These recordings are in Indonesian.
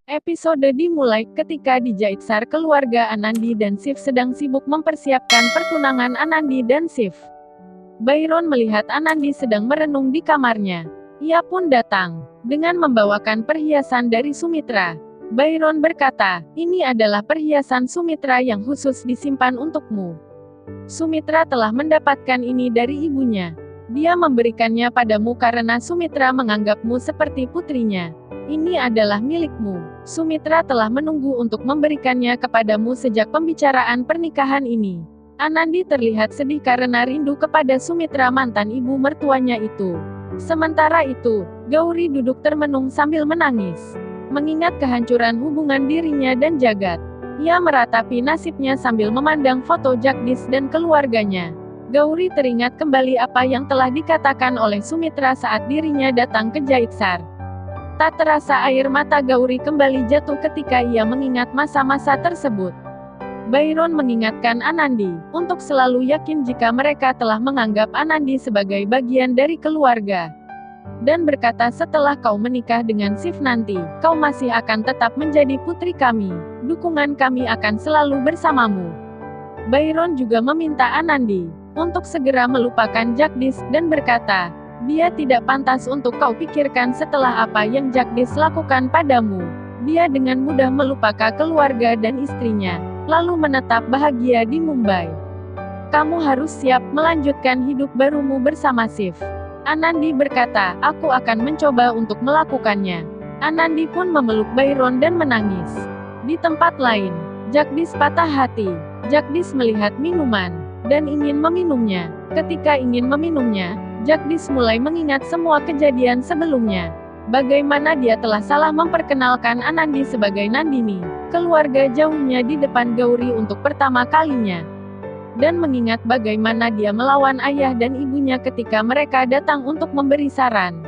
Episode dimulai ketika di Jaitsar keluarga Anandi dan Shiv sedang sibuk mempersiapkan pertunangan Anandi dan Shiv. Byron melihat Anandi sedang merenung di kamarnya. Ia pun datang dengan membawakan perhiasan dari Sumitra. Byron berkata, "Ini adalah perhiasan Sumitra yang khusus disimpan untukmu. Sumitra telah mendapatkan ini dari ibunya. Dia memberikannya padamu karena Sumitra menganggapmu seperti putrinya. Ini adalah milikmu. Sumitra telah menunggu untuk memberikannya kepadamu sejak pembicaraan pernikahan ini." Anandi terlihat sedih karena rindu kepada Sumitra, mantan ibu mertuanya itu. Sementara itu, Gauri duduk termenung sambil menangis. Mengingat kehancuran hubungan dirinya dan jagat. Ia meratapi nasibnya sambil memandang foto Jagdish dan keluarganya. Gauri teringat kembali apa yang telah dikatakan oleh Sumitra saat dirinya datang ke Jaitsar. Tak terasa air mata Gauri kembali jatuh ketika ia mengingat masa-masa tersebut. Byron mengingatkan Anandi untuk selalu yakin jika mereka telah menganggap Anandi sebagai bagian dari keluarga. Dan berkata, "Setelah kau menikah dengan Shiv nanti, kau masih akan tetap menjadi putri kami. Dukungan kami akan selalu bersamamu." Byron juga meminta Anandi untuk segera melupakan Jagdish dan berkata, "Dia tidak pantas untuk kau pikirkan setelah apa yang Jagdish lakukan padamu. Dia dengan mudah melupakan keluarga dan istrinya, lalu menetap bahagia di Mumbai. Kamu harus siap melanjutkan hidup barumu bersama Shiv." Anandi berkata, "Aku akan mencoba untuk melakukannya." Anandi pun memeluk Byron dan menangis. Di tempat lain, Jagdish patah hati. Jagdish melihat minuman dan ingin meminumnya. Ketika ingin meminumnya, Jagdish mulai mengingat semua kejadian sebelumnya. Bagaimana dia telah salah memperkenalkan Anandi sebagai Nandini, keluarga jauhnya di depan Gauri untuk pertama kalinya. Dan mengingat bagaimana dia melawan ayah dan ibunya ketika mereka datang untuk memberi saran.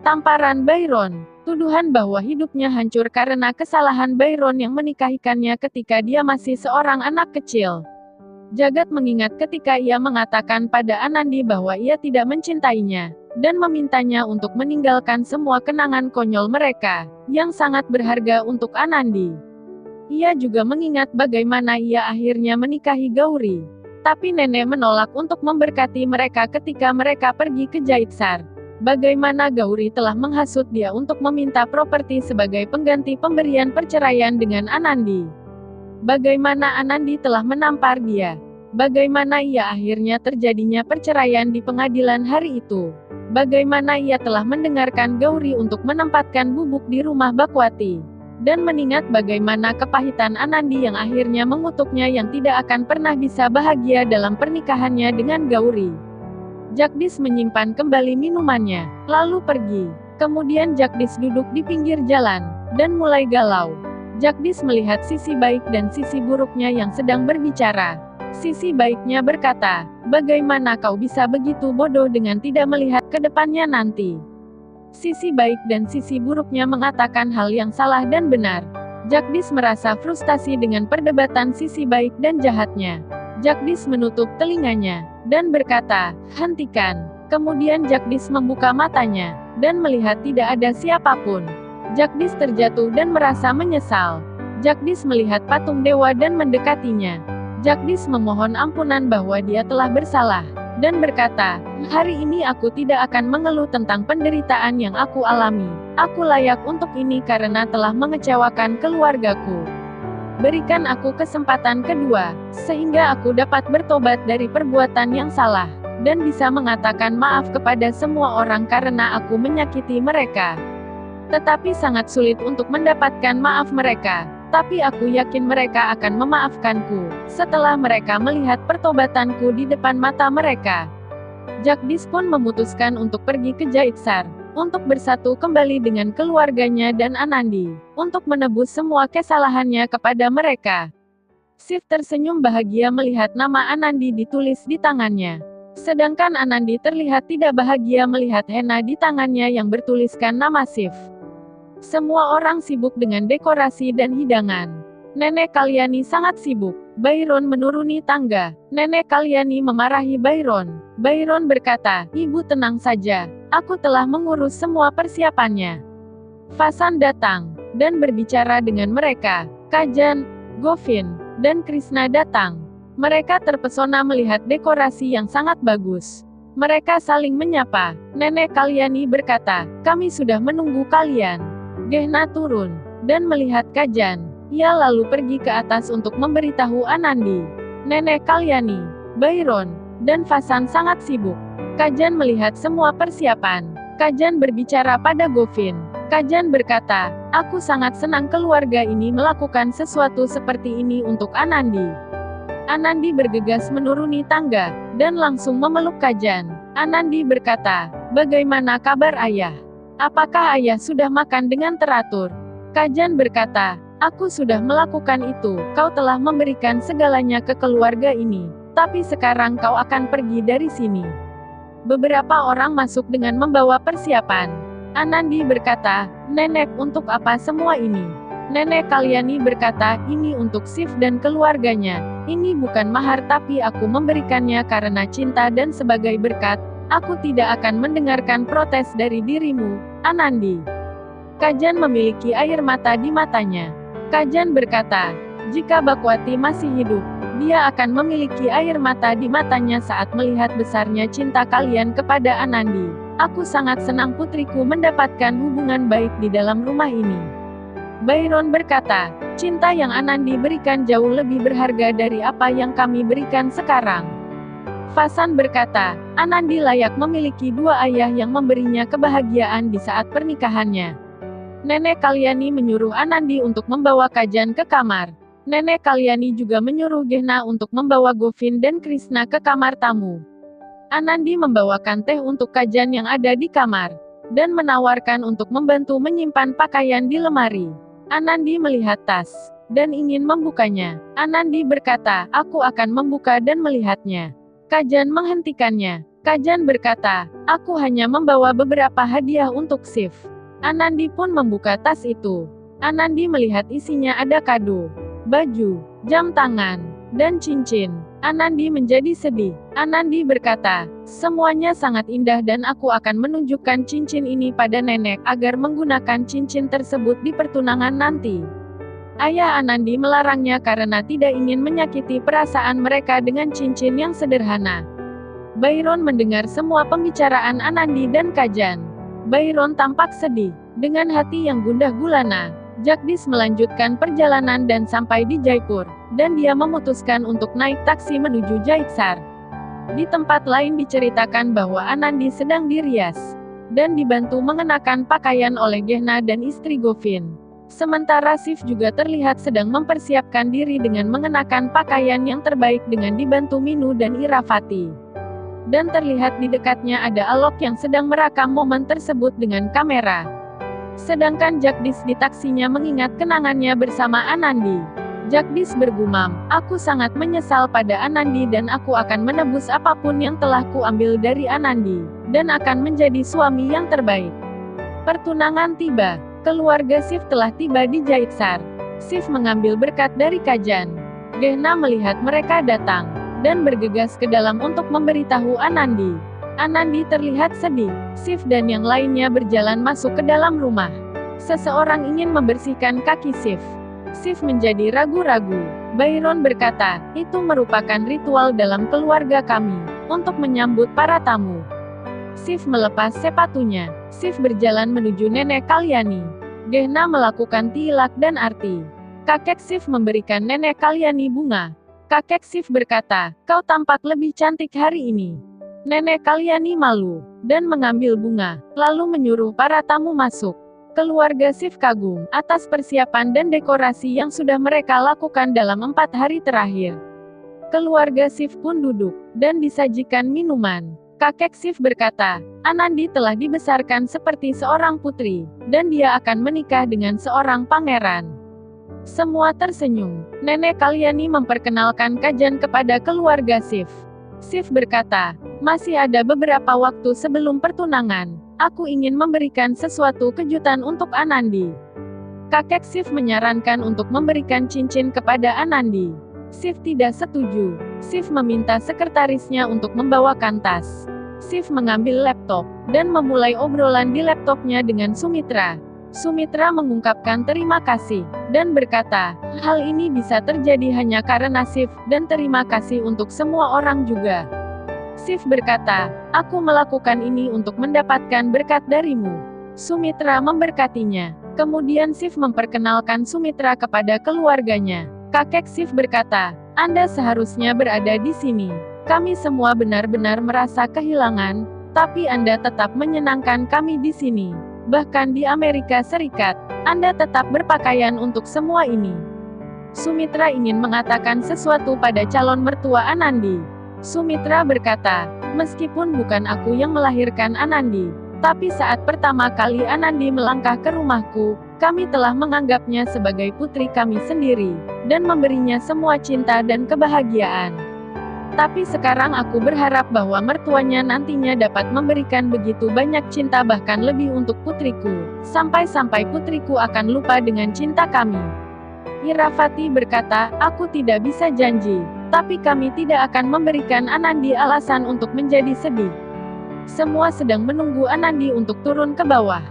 Tamparan Byron, tuduhan bahwa hidupnya hancur karena kesalahan Byron yang menikahikannya ketika dia masih seorang anak kecil. Jagat mengingat ketika ia mengatakan pada Anandi bahwa ia tidak mencintainya, dan memintanya untuk meninggalkan semua kenangan konyol mereka, yang sangat berharga untuk Anandi. Ia juga mengingat bagaimana ia akhirnya menikahi Gauri. Tapi nenek menolak untuk memberkati mereka ketika mereka pergi ke Jaitsar. Bagaimana Gauri telah menghasut dia untuk meminta properti sebagai pengganti pemberian perceraian dengan Anandi. Bagaimana Anandi telah menampar dia. Bagaimana ia akhirnya terjadinya perceraian di pengadilan hari itu. Bagaimana ia telah mendengarkan Gauri untuk menempatkan bubuk di rumah Bakwati. Dan mengingat bagaimana kepahitan Anandi yang akhirnya mengutuknya yang tidak akan pernah bisa bahagia dalam pernikahannya dengan Gauri. Jagdish menyimpan kembali minumannya, lalu pergi. Kemudian Jagdish duduk di pinggir jalan, dan mulai galau. Jagdish melihat sisi baik dan sisi buruknya yang sedang berbicara. Sisi baiknya berkata, "Bagaimana kau bisa begitu bodoh dengan tidak melihat ke depannya nanti?" Sisi baik dan sisi buruknya mengatakan hal yang salah dan benar. Jagdish merasa frustasi dengan perdebatan sisi baik dan jahatnya. Jagdish menutup telinganya, dan berkata, "Hentikan." Kemudian Jagdish membuka matanya, dan melihat tidak ada siapapun. Jagdish terjatuh dan merasa menyesal. Jagdish melihat patung dewa dan mendekatinya. Jagdish memohon ampunan bahwa dia telah bersalah. Dan berkata, "Hari ini aku tidak akan mengeluh tentang penderitaan yang aku alami. Aku layak untuk ini karena telah mengecewakan keluargaku. Berikan aku kesempatan kedua, sehingga aku dapat bertobat dari perbuatan yang salah, dan bisa mengatakan maaf kepada semua orang karena aku menyakiti mereka. Tetapi sangat sulit untuk mendapatkan maaf mereka. Tapi aku yakin mereka akan memaafkanku, setelah mereka melihat pertobatanku di depan mata mereka." Jagdish pun memutuskan untuk pergi ke Jaitsar, untuk bersatu kembali dengan keluarganya dan Anandi, untuk menebus semua kesalahannya kepada mereka. Shiv tersenyum bahagia melihat nama Anandi ditulis di tangannya. Sedangkan Anandi terlihat tidak bahagia melihat henna di tangannya yang bertuliskan nama Shiv. Semua orang sibuk dengan dekorasi dan hidangan. Nenek Kalyani sangat sibuk. Byron menuruni tangga. Nenek Kalyani memarahi Byron. Byron berkata, "Ibu tenang saja. Aku telah mengurus semua persiapannya. Fasan datang, dan berbicara dengan mereka. Kajan, Govin, dan Krishna datang. Mereka terpesona melihat dekorasi yang sangat bagus. Mereka saling menyapa. Nenek Kalyani berkata, kami sudah menunggu kalian. Gehna turun, dan melihat Kajan. Ia lalu pergi ke atas untuk memberitahu Anandi. Nenek Kalyani, Byron, dan Fasan sangat sibuk. Kajan melihat semua persiapan. Kajan berbicara pada Govin. Kajan berkata, aku sangat senang keluarga ini melakukan sesuatu seperti ini untuk Anandi. Anandi bergegas menuruni tangga, dan langsung memeluk Kajan. Anandi berkata, bagaimana kabar ayah? Apakah ayah sudah makan dengan teratur? Kajan berkata, aku sudah melakukan itu, kau telah memberikan segalanya ke keluarga ini. Tapi sekarang kau akan pergi dari sini. Beberapa orang masuk dengan membawa persiapan. Anandi berkata, nenek, untuk apa semua ini? Nenek Kalyani berkata, ini untuk Shiv dan keluarganya. Ini bukan mahar tapi aku memberikannya karena cinta dan sebagai berkat. Aku tidak akan mendengarkan protes dari dirimu, Anandi. Kajan memiliki air mata di matanya. Kajan berkata, jika Bakwati masih hidup, dia akan memiliki air mata di matanya saat melihat besarnya cinta kalian kepada Anandi. Aku sangat senang putriku mendapatkan hubungan baik di dalam rumah ini. Byron berkata, cinta yang Anandi berikan jauh lebih berharga dari apa yang kami berikan sekarang. Fasan berkata, Anandi layak memiliki dua ayah yang memberinya kebahagiaan di saat pernikahannya. Nenek Kalyani menyuruh Anandi untuk membawa Kajan ke kamar. Nenek Kalyani juga menyuruh Gehna untuk membawa Govin dan Krishna ke kamar tamu. Anandi membawakan teh untuk Kajan yang ada di kamar, dan menawarkan untuk membantu menyimpan pakaian di lemari. Anandi melihat tas, dan ingin membukanya. Anandi berkata, aku akan membuka dan melihatnya. Kajan menghentikannya. Kajan berkata, aku hanya membawa beberapa hadiah untuk Shiv. Anandi pun membuka tas itu. Anandi melihat isinya ada kado, baju, jam tangan, dan cincin. Anandi menjadi sedih. Anandi berkata, semuanya sangat indah dan aku akan menunjukkan cincin ini pada nenek agar menggunakan cincin tersebut di pertunangan nanti. Ayah Anandi melarangnya karena tidak ingin menyakiti perasaan mereka dengan cincin yang sederhana. Byron mendengar semua pembicaraan Anandi dan Kajan. Byron tampak sedih. Dengan hati yang gundah gulana, Jagdish melanjutkan perjalanan dan sampai di Jaipur, dan dia memutuskan untuk naik taksi menuju Jaitsar. Di tempat lain diceritakan bahwa Anandi sedang dirias, dan dibantu mengenakan pakaian oleh Gehna dan istri Govin. Sementara Shiv juga terlihat sedang mempersiapkan diri dengan mengenakan pakaian yang terbaik dengan dibantu Minu dan Iravati. Dan terlihat di dekatnya ada Alok yang sedang merekam momen tersebut dengan kamera. Sedangkan Jagdish di taksinya mengingat kenangannya bersama Anandi. Jagdish bergumam, aku sangat menyesal pada Anandi dan aku akan menebus apapun yang telah kuambil dari Anandi, dan akan menjadi suami yang terbaik. Pertunangan tiba. Keluarga Shiv telah tiba di Jaitsar. Shiv mengambil berkat dari Kajan. Gehna melihat mereka datang, dan bergegas ke dalam untuk memberitahu Anandi. Anandi terlihat sedih. Shiv dan yang lainnya berjalan masuk ke dalam rumah. Seseorang ingin membersihkan kaki Shiv. Shiv menjadi ragu-ragu. Byron berkata, itu merupakan ritual dalam keluarga kami, untuk menyambut para tamu. Shiv melepas sepatunya. Shiv berjalan menuju nenek Kalyani. Gehna melakukan tilak dan arti. Kakek Shiv memberikan nenek Kalyani bunga. Kakek Shiv berkata, kau tampak lebih cantik hari ini. Nenek Kalyani malu, dan mengambil bunga, lalu menyuruh para tamu masuk. Keluarga Shiv kagum atas persiapan dan dekorasi yang sudah mereka lakukan dalam 4 hari terakhir. Keluarga Shiv pun duduk, dan disajikan minuman. Kakek Shiv berkata, Anandi telah dibesarkan seperti seorang putri, dan dia akan menikah dengan seorang pangeran. Semua tersenyum. Nenek Kalyani memperkenalkan Kajan kepada keluarga Shiv. Shiv berkata, masih ada beberapa waktu sebelum pertunangan. Aku ingin memberikan sesuatu kejutan untuk Anandi. Kakek Shiv menyarankan untuk memberikan cincin kepada Anandi. Shiv tidak setuju. Shiv meminta sekretarisnya untuk membawakan tas. Shiv mengambil laptop, dan memulai obrolan di laptopnya dengan Sumitra. Sumitra mengungkapkan terima kasih, dan berkata, hal ini bisa terjadi hanya karena Sif, dan terima kasih untuk semua orang juga. Sif berkata, aku melakukan ini untuk mendapatkan berkat darimu. Sumitra memberkatinya. Kemudian Sif memperkenalkan Sumitra kepada keluarganya. Kakek Sif berkata, Anda seharusnya berada di sini. Kami semua benar-benar merasa kehilangan, tapi Anda tetap menyenangkan kami di sini. Bahkan di Amerika Serikat, Anda tetap berpakaian untuk semua ini. Sumitra ingin mengatakan sesuatu pada calon mertua Anandi. Sumitra berkata, meskipun bukan aku yang melahirkan Anandi, tapi saat pertama kali Anandi melangkah ke rumahku, kami telah menganggapnya sebagai putri kami sendiri, dan memberinya semua cinta dan kebahagiaan. Tapi sekarang aku berharap bahwa mertuanya nantinya dapat memberikan begitu banyak cinta bahkan lebih untuk putriku, sampai-sampai putriku akan lupa dengan cinta kami. Iravati berkata, aku tidak bisa janji, tapi kami tidak akan memberikan Anandi alasan untuk menjadi sedih. Semua sedang menunggu Anandi untuk turun ke bawah.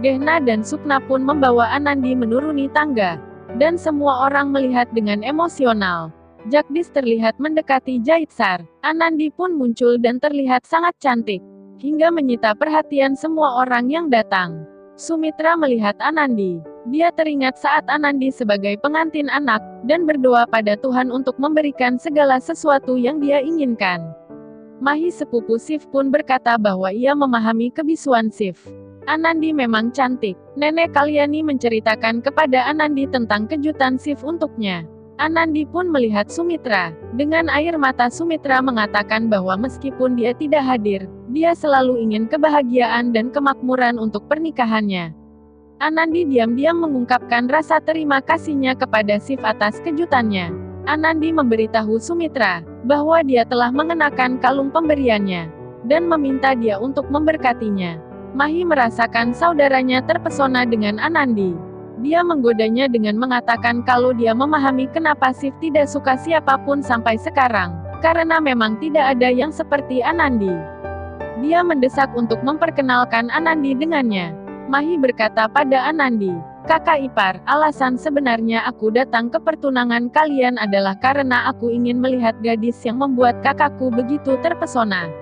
Gehna dan Sukna pun membawa Anandi menuruni tangga, dan semua orang melihat dengan emosional. Jagdish terlihat mendekati Jaitsar. Anandi pun muncul dan terlihat sangat cantik, hingga menyita perhatian semua orang yang datang. Sumitra melihat Anandi. Dia teringat saat Anandi sebagai pengantin anak, dan berdoa pada Tuhan untuk memberikan segala sesuatu yang dia inginkan. Mahi sepupu Sif pun berkata bahwa ia memahami kebisuan Sif. Anandi memang cantik. Nenek Kalyani menceritakan kepada Anandi tentang kejutan Sif untuknya. Anandi pun melihat Sumitra. Dengan air mata Sumitra mengatakan bahwa meskipun dia tidak hadir, dia selalu ingin kebahagiaan dan kemakmuran untuk pernikahannya. Anandi diam-diam mengungkapkan rasa terima kasihnya kepada Sif atas kejutannya. Anandi memberitahu Sumitra bahwa dia telah mengenakan kalung pemberiannya, dan meminta dia untuk memberkatinya. Mahi merasakan saudaranya terpesona dengan Anandi. Dia menggodanya dengan mengatakan kalau dia memahami kenapa Sif tidak suka siapapun sampai sekarang, karena memang tidak ada yang seperti Anandi. Dia mendesak untuk memperkenalkan Anandi dengannya. Mahi berkata pada Anandi, kakak ipar, alasan sebenarnya aku datang ke pertunangan kalian adalah karena aku ingin melihat gadis yang membuat kakakku begitu terpesona.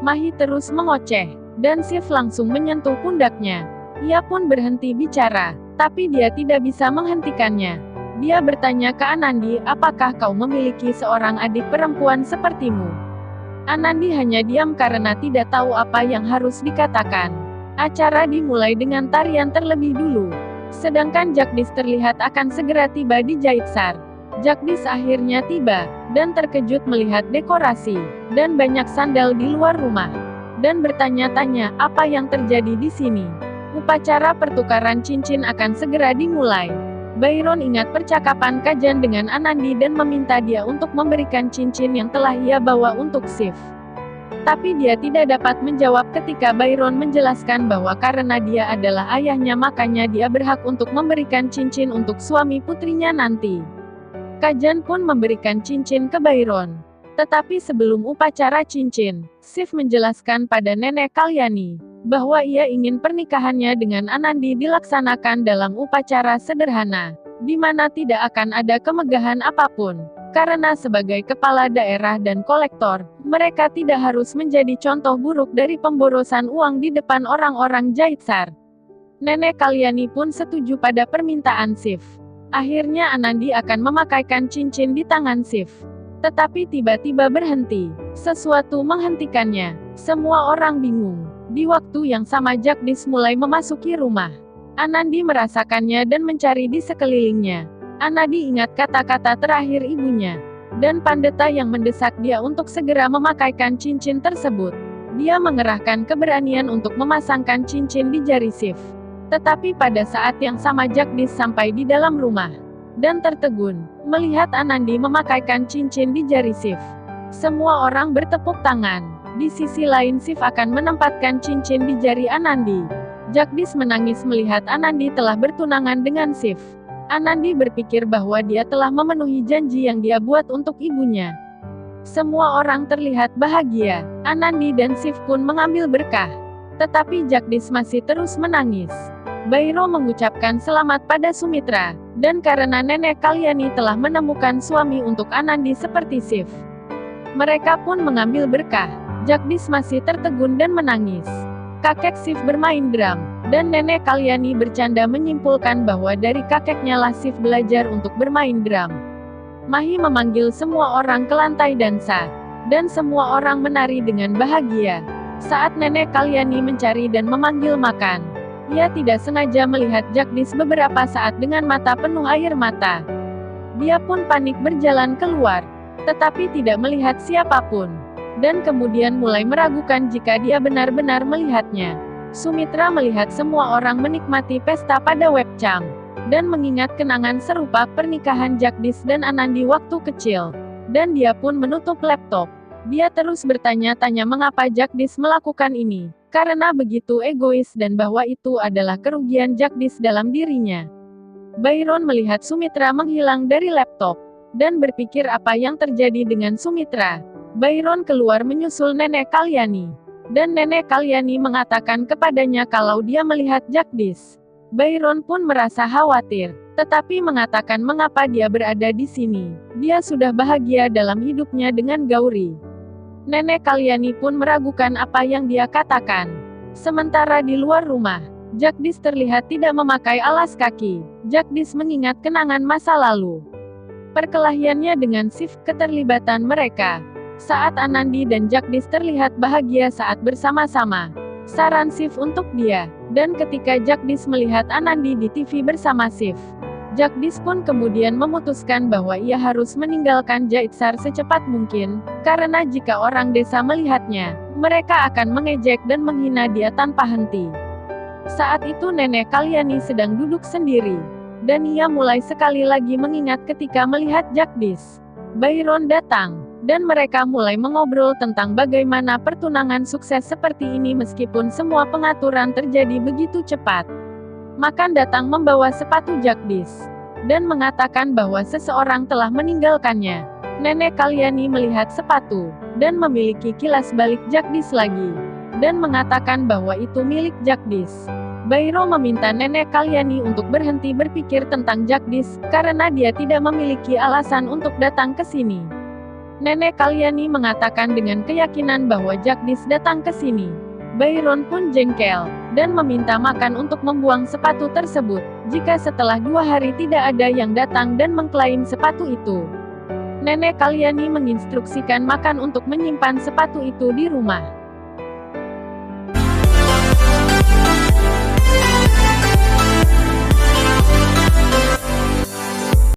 Mahi terus mengoceh, dan Sif langsung menyentuh pundaknya. Ia pun berhenti bicara, tapi dia tidak bisa menghentikannya. Dia bertanya ke Anandi, apakah kau memiliki seorang adik perempuan sepertimu? Anandi hanya diam karena tidak tahu apa yang harus dikatakan. Acara dimulai dengan tarian terlebih dulu. Sedangkan Jagdish terlihat akan segera tiba di Jaitsar. Jagdish akhirnya tiba, dan terkejut melihat dekorasi, dan banyak sandal di luar rumah. Dan bertanya-tanya, apa yang terjadi di sini? Upacara pertukaran cincin akan segera dimulai. Byron ingat percakapan Kajan dengan Anandi dan meminta dia untuk memberikan cincin yang telah ia bawa untuk Sif. Tapi dia tidak dapat menjawab ketika Byron menjelaskan bahwa karena dia adalah ayahnya makanya dia berhak untuk memberikan cincin untuk suami putrinya nanti. Kajan pun memberikan cincin ke Byron. Tetapi sebelum upacara cincin, Sif menjelaskan pada Nenek Kalyani bahwa ia ingin pernikahannya dengan Anandi dilaksanakan dalam upacara sederhana, di mana tidak akan ada kemegahan apapun. Karena sebagai kepala daerah dan kolektor, mereka tidak harus menjadi contoh buruk dari pemborosan uang di depan orang-orang Jaitsar. Nenek Kalyani pun setuju pada permintaan Sif. Akhirnya Anandi akan memakaikan cincin di tangan Sif. Tetapi tiba-tiba berhenti. Sesuatu menghentikannya. Semua orang bingung. Di waktu yang sama Jagdish mulai memasuki rumah. Anandi merasakannya dan mencari di sekelilingnya. Anandi ingat kata-kata terakhir ibunya. Dan Pandeta yang mendesak dia untuk segera memakaikan cincin tersebut. Dia mengerahkan keberanian untuk memasangkan cincin di jari Sif. Tetapi pada saat yang sama Jagdish sampai di dalam rumah. Dan tertegun, melihat Anandi memakaikan cincin di jari Sif. Semua orang bertepuk tangan. Di sisi lain Sif akan menempatkan cincin di jari Anandi. Jagdish menangis melihat Anandi telah bertunangan dengan Sif. Anandi berpikir bahwa dia telah memenuhi janji yang dia buat untuk ibunya. Semua orang terlihat bahagia. Anandi dan Sif pun mengambil berkah. Tetapi Jagdish masih terus menangis. Bhairo mengucapkan selamat pada Sumitra, dan karena nenek Kalyani telah menemukan suami untuk Anandi seperti Shiv. Mereka pun mengambil berkah. Jagdish masih tertegun dan menangis. Kakek Shiv bermain drum, dan nenek Kalyani bercanda menyimpulkan bahwa dari kakeknya lah Shiv belajar untuk bermain drum. Mahi memanggil semua orang ke lantai dansa, dan semua orang menari dengan bahagia. Saat nenek Kalyani mencari dan memanggil makan, ia tidak sengaja melihat Jagdish beberapa saat dengan mata penuh air mata. Dia pun panik berjalan keluar, tetapi tidak melihat siapapun, dan kemudian mulai meragukan jika dia benar-benar melihatnya. Sumitra melihat semua orang menikmati pesta pada webcam, dan mengingat kenangan serupa pernikahan Jagdish dan Anandi waktu kecil, dan dia pun menutup laptop. Dia terus bertanya-tanya mengapa Jagdish melakukan ini, karena begitu egois dan bahwa itu adalah kerugian Jagdish dalam dirinya. Bhairon melihat Sumitra menghilang dari laptop, dan berpikir apa yang terjadi dengan Sumitra. Bhairon keluar menyusul nenek Kalyani, dan nenek Kalyani mengatakan kepadanya kalau dia melihat Jagdish. Bhairon pun merasa khawatir, tetapi mengatakan mengapa dia berada di sini. Dia sudah bahagia dalam hidupnya dengan Gauri. Nenek Kalyani pun meragukan apa yang dia katakan. Sementara di luar rumah, Jagdish terlihat tidak memakai alas kaki. Jagdish mengingat kenangan masa lalu. Perkelahiannya dengan Shiv, keterlibatan mereka. Saat Anandi dan Jagdish terlihat bahagia saat bersama-sama. Saran Shiv untuk dia. Dan ketika Jagdish melihat Anandi di TV bersama Shiv, Jagdish pun kemudian memutuskan bahwa ia harus meninggalkan Jaitsar secepat mungkin, karena jika orang desa melihatnya, mereka akan mengejek dan menghina dia tanpa henti. Saat itu nenek Kalyani sedang duduk sendiri, dan ia mulai sekali lagi mengingat ketika melihat Jagdish. Bhairon datang, dan mereka mulai mengobrol tentang bagaimana pertunangan sukses seperti ini meskipun semua pengaturan terjadi begitu cepat. Makan datang membawa sepatu Jagdish, dan mengatakan bahwa seseorang telah meninggalkannya. Nenek Kalyani melihat sepatu, dan memiliki kilas balik Jagdish lagi, dan mengatakan bahwa itu milik Jagdish. Bhairo meminta nenek Kalyani untuk berhenti berpikir tentang Jagdish, karena dia tidak memiliki alasan untuk datang ke sini. Nenek Kalyani mengatakan dengan keyakinan bahwa Jagdish datang ke sini. Bhairon pun jengkel, dan meminta makan untuk membuang sepatu tersebut, jika setelah 2 hari tidak ada yang datang dan mengklaim sepatu itu. Nenek Kalyani menginstruksikan makan untuk menyimpan sepatu itu di rumah.